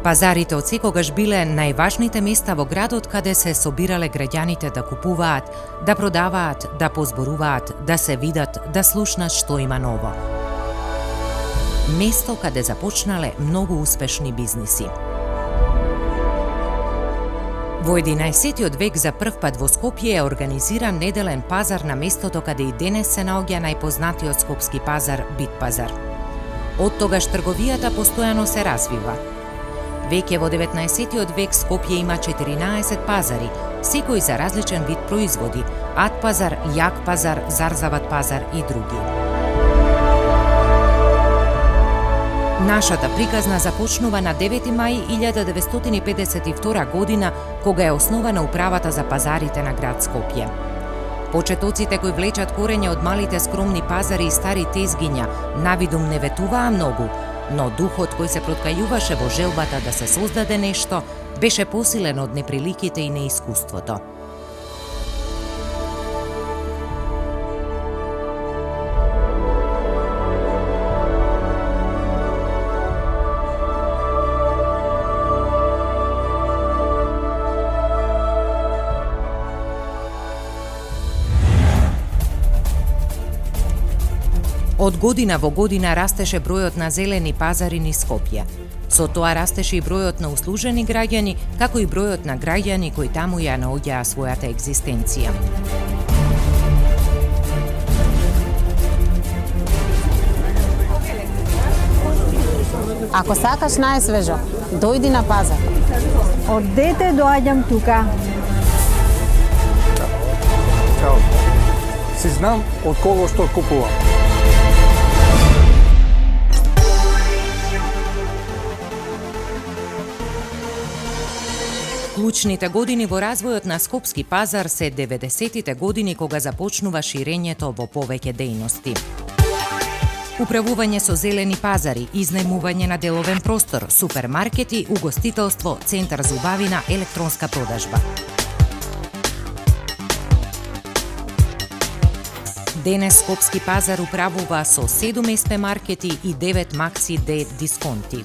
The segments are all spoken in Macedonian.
Пазарите од секогаш биле најважните места во градот каде се собирале граѓаните да купуваат, да продаваат, да позборуваат, да се видат, да слушнат што има ново. Место каде започнале многу успешни бизниси. Во 11-тиот век за прв пат во Скопје е организиран неделен пазар на местото каде и денес се наоѓа најпознатиот скопски пазар Бит пазар. Од тогаш трговијата постојано се развива. Веќе во 19-тиот век Скопје има 14 пазари, секој за различен вид производи: ат пазар, јак пазар, зарзават пазар и други. Нашата приказна започнува на 9 мај 1952 година, кога е основана управата за пазарите на град Скопје. Почетоците кои влечат корење од малите скромни пазари и стари тезгиња навидум не ветуваа многу, но духот кој се проткајуваше во желбата да се создаде нешто беше посилен од неприликите и неискуството. Од година во година растеше бројот на зелени пазари низ Скопје. Со тоа растеше и бројот на услужени граѓани, како и бројот на граѓани кои таму ја наоѓаа својата екзистенција. Ако сакаш најсвежо, дојди на пазар. Од дете доаѓам тука. Чао. Си знам од кого што купувам. Клучните години во развојот на скопски пазар се 90-тите години, кога започнува ширењето во повеќе дејности. Управување со зелени пазари, изнајмување на деловен простор, супермаркети, угостителство, центар за убавина, електронска продажба. Денес скопски пазар управува со 7 СП маркети и 9 Макси Д дисконти.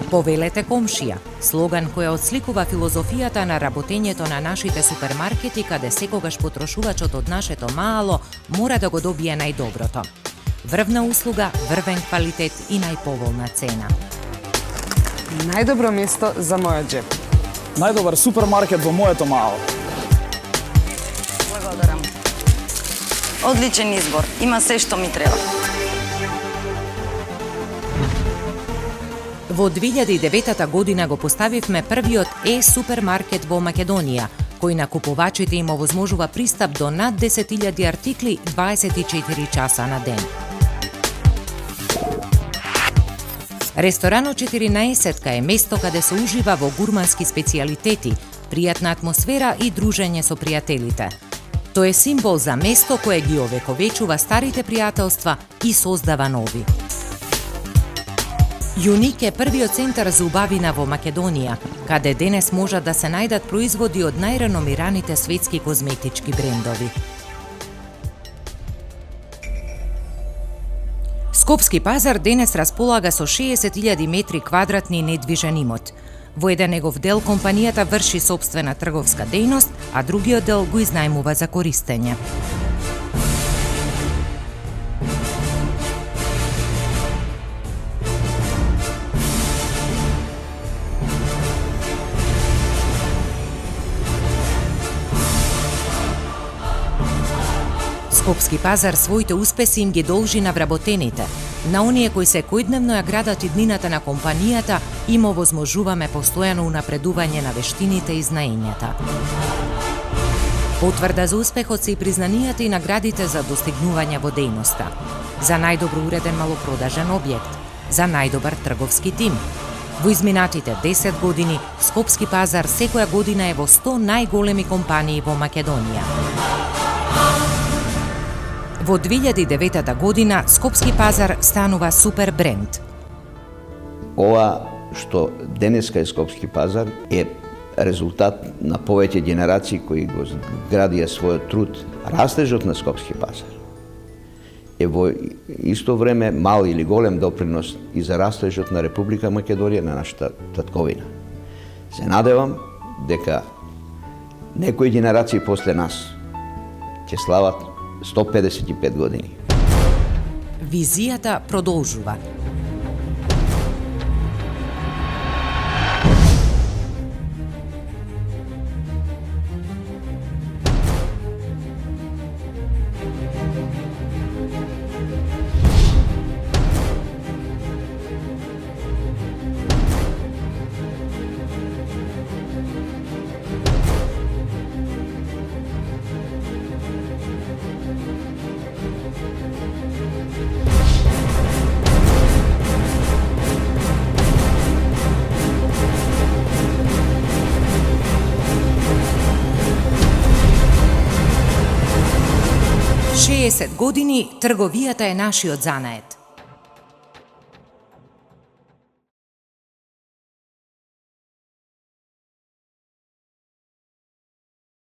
Повелете комшија, слоган кој отсликува филозофијата на работењето на нашите супермаркети, каде секогаш потрошувачот од нашето маало мора да го добие најдоброто. Врвна услуга, врвен квалитет и најповолна цена. Најдобро место за мојот џеб. Најдобар супермаркет во моето маало. Благодарам. Одличен избор. Има се што ми треба. Во 2009 година го поставивме првиот супермаркет во Македонија, кој на купувачите им овозможува пристап до над 10.000 артикли 24 часа на ден. Ресторанот 14-ка е место каде се ужива во гурмански специјалитети, пријатна атмосфера и дружење со пријателите. Тој е символ за место кое ги овековечува старите пријателства и создава нови. Юник е првиот центар за убавина во Македонија, каде денес можат да се најдат производи од најреномираните светски козметички брендови. Скопски пазар денес располага со 60.000 метри квадратни недвижен имот. Во еден негов дел компанијата врши сопствена трговска дејност, а другиот дел го изнајмува за користење. Скопски пазар своите успеси им ги должи на вработените, на оние кои секојдневно ја градат иднината на компанијата, им овозможуваме постојано унапредување на вештините и знаењата. Потврда за успехот се и признанијата и наградите за достигнување во дејноста, за најдобро уреден малопродажен објект, за најдобар трговски тим. Во изминатите 10 години, Скопски пазар секоја година е во 100 најголеми компании во Македонија. Во 2009 година Скопски пазар станува супер бренд. Ова што денеска е Скопски пазар е резултат на повеќе генерации кои го градија својот труд. Растежот на Скопски пазар е во исто време мал или голем допринос и за растежот на Република Македонија, на нашата татковина. Се надевам дека некои генерации после нас ќе слават 155 години. Визијата продолжува. Шеесет години трговијата е нашиот занает.